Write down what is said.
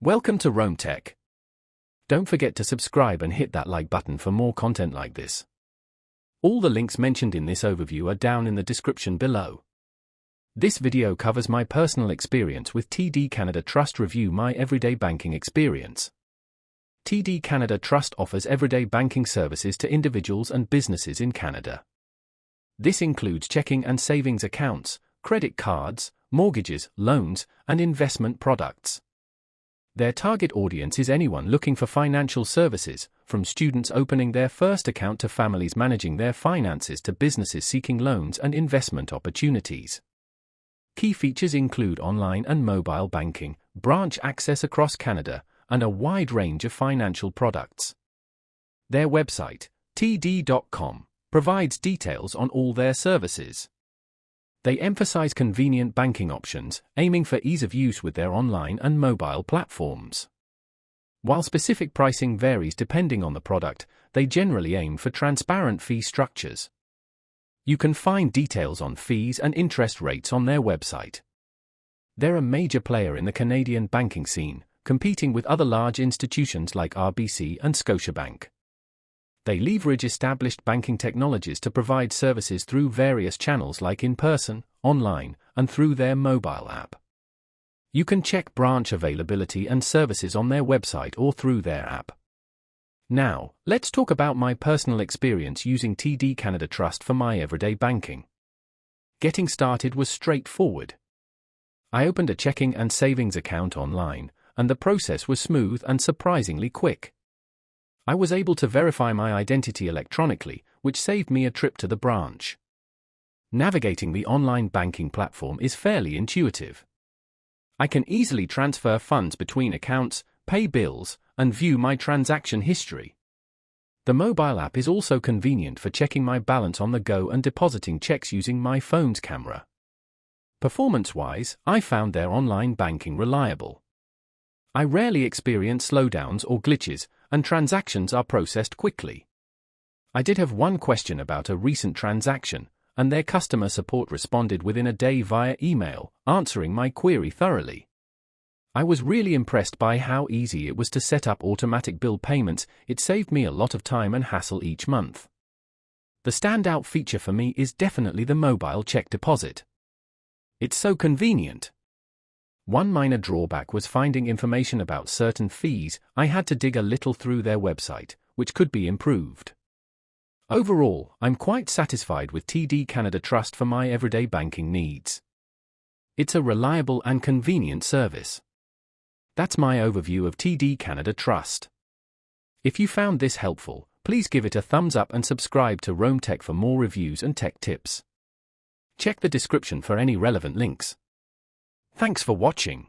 Welcome to Rome Tech. Don't forget to subscribe and hit that like button for more content like this. All the links mentioned in this overview are down in the description below. This video covers my personal experience with TD Canada Trust. Review my everyday banking experience. TD Canada Trust offers everyday banking services to individuals and businesses in Canada. This includes checking and savings accounts, credit cards, mortgages, loans, and investment products. Their target audience is anyone looking for financial services, from students opening their first account to families managing their finances to businesses seeking loans and investment opportunities. Key features include online and mobile banking, branch access across Canada, and a wide range of financial products. Their website, td.com, provides details on all their services. They emphasize convenient banking options, aiming for ease of use with their online and mobile platforms. While specific pricing varies depending on the product, they generally aim for transparent fee structures. You can find details on fees and interest rates on their website. They're a major player in the Canadian banking scene, competing with other large institutions like RBC and Scotiabank. They leverage established banking technologies to provide services through various channels like in person, online, and through their mobile app. You can check branch availability and services on their website or through their app. Now, let's talk about my personal experience using TD Canada Trust for my everyday banking. Getting started was straightforward. I opened a checking and savings account online, and the process was smooth and surprisingly quick. I was able to verify my identity electronically, which saved me a trip to the branch. Navigating the online banking platform is fairly intuitive. I can easily transfer funds between accounts, pay bills, and view my transaction history. The mobile app is also convenient for checking my balance on the go and depositing checks using my phone's camera. Performance-wise, I found their online banking reliable. I rarely experience slowdowns or glitches, and transactions are processed quickly. I did have one question about a recent transaction, and their customer support responded within a day via email, answering my query thoroughly. I was really impressed by how easy it was to set up automatic bill payments. It saved me a lot of time and hassle each month. The standout feature for me is definitely the mobile check deposit. It's so convenient. One minor drawback was finding information about certain fees. I had to dig a little through their website, which could be improved. Overall, I'm quite satisfied with TD Canada Trust for my everyday banking needs. It's a reliable and convenient service. That's my overview of TD Canada Trust. If you found this helpful, please give it a thumbs up and subscribe to Rome Tech for more reviews and tech tips. Check the description for any relevant links. Thanks for watching.